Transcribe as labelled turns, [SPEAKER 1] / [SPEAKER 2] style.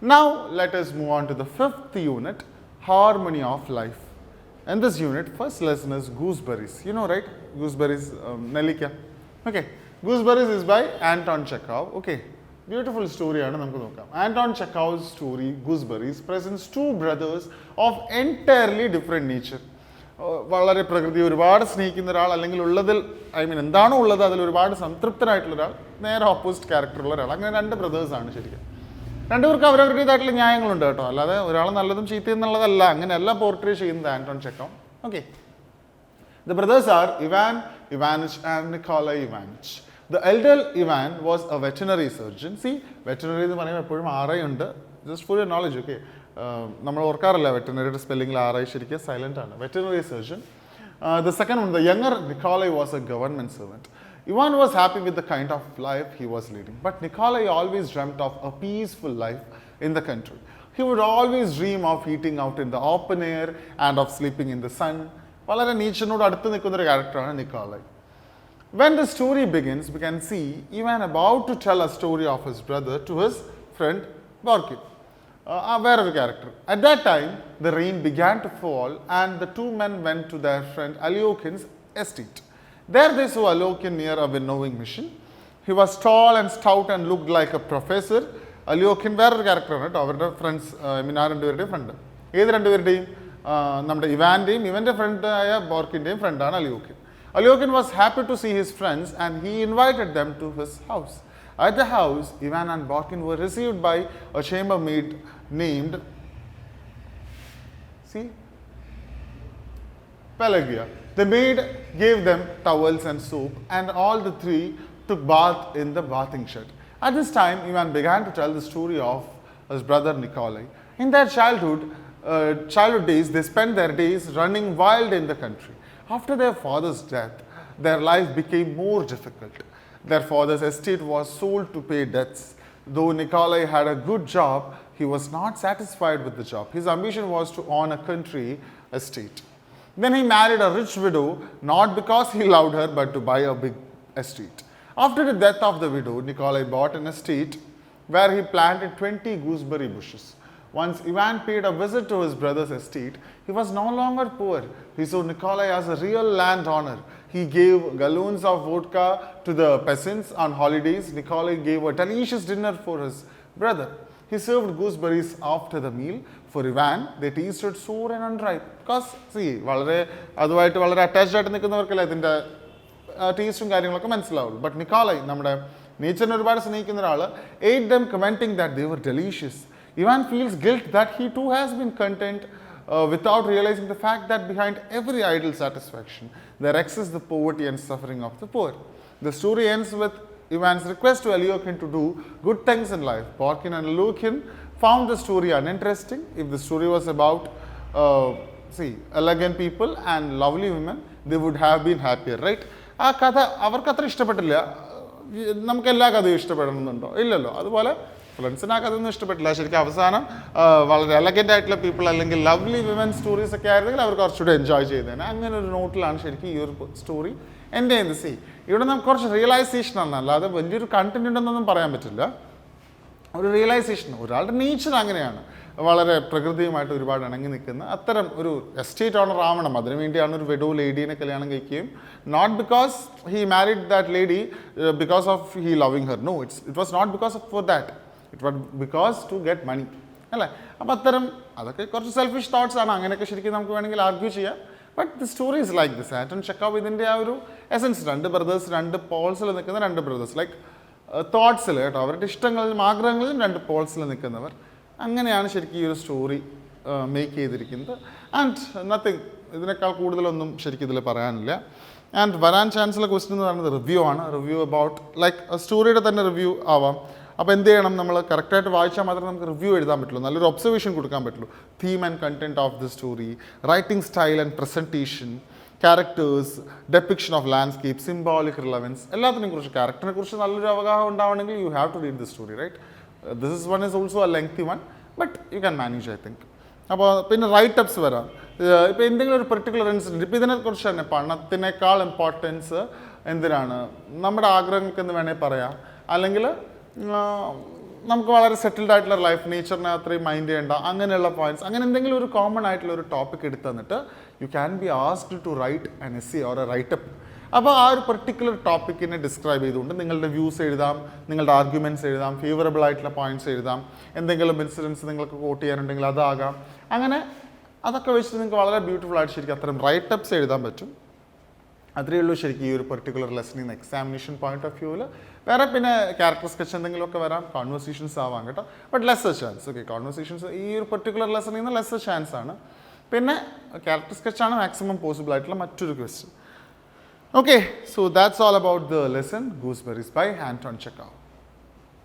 [SPEAKER 1] Now, let us move on to the fifth unit, harmony of life. In this unit, first lesson is Gooseberries. You know, right? Gooseberries, Nelika. Okay. Gooseberries is by Anton Chekhov. Okay. Beautiful story. Anton Chekhov's story, Gooseberries, presents two brothers of entirely different nature. വളരെ പ്രകൃതി ഒരുപാട് സ്നേഹിക്കുന്ന ഒരാൾ അല്ലെങ്കിൽ ഉള്ളതിൽ എന്താണോ ഉള്ളത് അതിൽ ഒരുപാട് സംതൃപ്തനായിട്ടുള്ള ഒരാൾ, നേരെ ഓപ്പോസിറ്റ് ക്യാരക്ടറുള്ള ഒരാൾ, അങ്ങനെ രണ്ട് ബ്രദേഴ്സാണ് ശരിക്കും. രണ്ടുപേർക്ക് അവരവരുടേതായിട്ടുള്ള ന്യായങ്ങളുണ്ട് കേട്ടോ, അല്ലാതെ ഒരാൾ നല്ലതും ചീത്തയും എന്നുള്ളതല്ല, അങ്ങനെയല്ല പോർട്രേ ചെയ്യുന്നത് Anton Chekhov. Okay. The brothers are Ivan Ivanich and Nikolai Ivanich. The elder Ivan was a veterinary surgeon. See, veterinary എന്ന് പറയുമ്പോൾ എപ്പോഴും RI ഉണ്ട്. Just for your knowledge, okay. നമ്മൾ ഓർക്കാറില്ല വെറ്ററിനറിയുടെ സ്പെല്ലിംഗിൽ RI ശരിക്കും സൈലന്റ് ആണ്. Veterinary surgeon. The second one, the younger Nikolai, was a government servant. Ivan was happy with the kind of life he was leading, but Nikolai always dreamt of a peaceful life in the country. He would always dream of eating out in the open air and of sleeping in the sun. വളരെ നേച്ചറിനോട് അടുത്ത് നിൽക്കുന്ന ഒരു ക്യാരക്ടറാണ് Nikolai. When the story begins, we can see Ivan about to tell a story of his brother to his friend Borkin. Wherever character. At that time, the rain began to fall and the two men went to their friend Alyokin's estate. There they saw Alyokin near a winnowing machine. He was tall and stout and looked like a professor. Alyokin വേറൊരു ക്യാരക്ടറാണ് കേട്ടോ, അവരുടെ friends, ആ രണ്ടുപേരുടെയും front. ഏത് രണ്ടുപേരുടെയും? നമ്മുടെ ഇവാൻ്റെയും ഇവൻ്റെ ഫ്രണ്ടായ ബോർക്കിൻ്റെയും ഫ്രണ്ടാണ് അലിയോക്കിൻ. Alyokin was happy to see his friends and he invited them to his house. At the house, Ivan and Borkin were received by a chambermaid named, see, Pelagia. The maid gave them towels and soap, and all the three took bath in the bathing shed. At this time, Ivan began to tell the story of his brother Nikolai. In their childhood days, they spent their days running wild in the country. After their father's death, their life became more difficult. Their father's estate was sold to pay debts. Though Nikolai had a good job, he was not satisfied with the job. His ambition was to own a country estate. Then he married a rich widow, not because he loved her, but to buy a big estate. After the death of the widow, Nikolai bought an estate where he planted 20 gooseberry bushes. Once Ivan paid a visit to his brother's estate, he was no longer poor. He saw Nikolai as a real landowner. He gave gallons of vodka to the peasants on holidays. Nikolai gave a delicious dinner for his brother. He served gooseberries after the meal. For Ivan, they tasted sour and unripe. Because, see, വളരെ അതുമായിട്ട് വളരെ attached ആയിട്ട് നിൽക്കുന്നവർക്കല്ലേ ഇതിൻ്റെ ടേസ്റ്റും കാര്യങ്ങളൊക്കെ മനസ്സിലാവുള്ളൂ. But Nikolai, നമ്മുടെ നേച്ചറിനെ ഒരുപാട് സ്നേഹിക്കുന്ന ഒരാൾ, ate them commenting that they were delicious. Ivan feels guilt that he too has been content without realizing the fact that behind every idle satisfaction there exists the poverty and suffering of the poor. The story ends with Ivan's request to Alyokin to do good things in life. Borkin and Alyokin found the story uninteresting. If the story was about elegant people and lovely women, they would have been happier, right? ആ കഥ അവർക്ക് അത്ര ഇഷ്ടപ്പെട്ടില്ല. നമുക്ക് എല്ലാ കഥയും ഇഷ്ടപ്പെടണമെന്നുണ്ടോ? ഇല്ലല്ലോ. അതുപോലെ ഫ്രണ്ട്സിന് ആ കഥയൊന്നും ഇഷ്ടപ്പെട്ടില്ല. ശരിക്കും അവസാനം വളരെ എലഗൻ്റ് ആയിട്ടുള്ള പീപ്പിൾ അല്ലെങ്കിൽ ലവ്ലി വിമൻ സ്റ്റോറീസ് ഒക്കെ ആയിരുന്നെങ്കിൽ അവർ കുറച്ചുകൂടെ എൻജോയ് ചെയ്തേനെ. അങ്ങനെ ഒരു നോട്ടിലാണ് ശരിക്കും ഈ ഒരു സ്റ്റോറി എൻ്റെ ചെയ്യുന്നത്. സി, ഇവിടെ നമുക്ക് കുറച്ച് റിയലൈസേഷൻ ആണ്, അല്ലാതെ വലിയൊരു കണ്ടന്റ് ഉണ്ടെന്നൊന്നും പറയാൻ പറ്റില്ല. ഒരു റിയലൈസേഷൻ, ഒരാളുടെ നേച്ചർ അങ്ങനെയാണ്, വളരെ പ്രകൃതിയുമായിട്ട് ഒരുപാട് ഇണങ്ങി നിൽക്കുന്ന അത്തരം ഒരു എസ്റ്റേറ്റ് ഓണർ ആവണം. അതിനുവേണ്ടിയാണ് ഒരു വെഡോ ലേഡീനെ കല്യാണം കഴിക്കുകയും, not because he married that lady because of he loving her. No, it was not because of for that, it was because to get money, അല്ലേ? അപ്പോൾ അത്തരം അതൊക്കെ കുറച്ച് സെൽഫിഷ് തോട്ട്സ് ആണ്. അങ്ങനെയൊക്കെ ശരിക്കും നമുക്ക് വേണമെങ്കിൽ ആർഗ്യൂ ചെയ്യാം. But the story is like this. Anton Chekhov ഇതിൻ്റെ ആ ഒരു എസൻസ്, രണ്ട് ബ്രദേഴ്സ്, രണ്ട് പോൾസിൽ നിൽക്കുന്ന രണ്ട് ബ്രദേഴ്സ്, ലൈക്ക് തോട്ട്സിൽ കേട്ടോ, അവരുടെ ഇഷ്ടങ്ങളിലും ആഗ്രഹങ്ങളിലും രണ്ട് പോൾസിൽ നിൽക്കുന്നവർ, അങ്ങനെയാണ് ശരിക്കും ഈ ഒരു സ്റ്റോറി മേക്ക് ചെയ്തിരിക്കുന്നത്. ആൻഡ് നത്തിങ്, ഇതിനേക്കാൾ കൂടുതലൊന്നും ശരിക്കും ഇതിൽ പറയാനില്ല. ആൻഡ് വരാൻ ചാൻസുള്ള ക്വസ്റ്റ്യൻ എന്ന് പറയുന്നത് റിവ്യൂ ആണ്. റിവ്യൂ അബൌട്ട് ലൈക്ക് സ്റ്റോറിയുടെ തന്നെ റിവ്യൂ ആവാം. അപ്പോൾ എന്ത് ചെയ്യണം, നമ്മൾ കറക്റ്റായിട്ട് വായിച്ചാൽ മാത്രമേ നമുക്ക് റിവ്യൂ എഴുതാൻ പറ്റുള്ളൂ, നല്ലൊരു ഒബ്സർവേഷൻ കൊടുക്കാൻ പറ്റുള്ളൂ. Theme and content of the story, writing style and presentation, characters, depiction of landscape, symbolic relevance, എല്ലാത്തിനെയും കുറിച്ച്, ക്യാരക്ടറിനെ കുറിച്ച് നല്ലൊരു അവഗാഹം ഉണ്ടാവണമെങ്കിൽ you have to read the story, right? This is one is also a lengthy one, but you can manage, I think. അപ്പോൾ പിന്നെ right ups വരാം. ഇപ്പോൾ എന്തെങ്കിലും ഒരു പെർട്ടിക്കുലർ ഇൻസിഡൻറ്റ്, ഇപ്പോൾ ഇതിനെക്കുറിച്ച് തന്നെ പണത്തിനേക്കാൾ ഇമ്പോർട്ടൻസ് എന്തിനാണ്, നമ്മുടെ ആഗ്രഹങ്ങൾക്കെന്ന് വേണേൽ പറയാം, അല്ലെങ്കിൽ നമുക്ക് വളരെ സെറ്റിൽഡ് ആയിട്ടുള്ള ലൈഫ്, നേച്ചറിനെ അത്രയും മൈൻഡ് ചെയ്യേണ്ട അങ്ങനെയുള്ള പോയിന്റ്സ്, അങ്ങനെ എന്തെങ്കിലും ഒരു കോമൺ ആയിട്ടുള്ള ഒരു ടോപ്പിക് എടുത്ത് തന്നിട്ട് you can be asked to write an essay or a writeup. അപ്പോൾ ആ ഒരു പെർട്ടിക്കുലർ ടോപ്പിക്കിനെ ഡിസ്ക്രൈബ് ചെയ്തുകൊണ്ട് നിങ്ങളുടെ വ്യൂസ് എഴുതാം, നിങ്ങളുടെ ആർഗ്യുമെൻറ്റ്സ് എഴുതാം, ഫേവറബിൾ ആയിട്ടുള്ള പോയിന്റ്സ് എഴുതാം, എന്തെങ്കിലും ഇൻസിഡൻസ് നിങ്ങൾക്ക് കോട്ട് ചെയ്യാനുണ്ടെങ്കിൽ അതാകാം. അങ്ങനെ അതൊക്കെ വെച്ചിട്ട് നിങ്ങൾക്ക് വളരെ ബ്യൂട്ടിഫുൾ ആയിട്ട് ശരിക്കും അത്തരം റൈറ്റപ്സ് എഴുതാൻ പറ്റും. അത്രയേ ഉള്ളൂ ശരിക്കും ഈ ഒരു പെർട്ടിക്കുലർ ലെസണിൽ നിന്ന് എക്സാമിനേഷൻ പോയിന്റ് ഓഫ് വ്യൂവിൽ. വേറെ പിന്നെ ക്യാരക്ടർ സ്കെച്ച് എന്തെങ്കിലുമൊക്കെ വരാം, കോൺവെർസേഷൻസ് ആവാം കേട്ടോ, but lesser chance. Okay, conversations ഈ ഒരു പെർട്ടിക്കുലർ ലെസണിൽ നിന്ന് ലെസ്സർ ചാൻസ് ആണ്. പിന്നെ ക്യാരക്ടർ സ്കെച്ചാണ് മാക്സിമം പോസിബിൾ ആയിട്ടുള്ള മറ്റൊരു question. Okay, so that's all about the lesson Gooseberries by Anton Chekhov.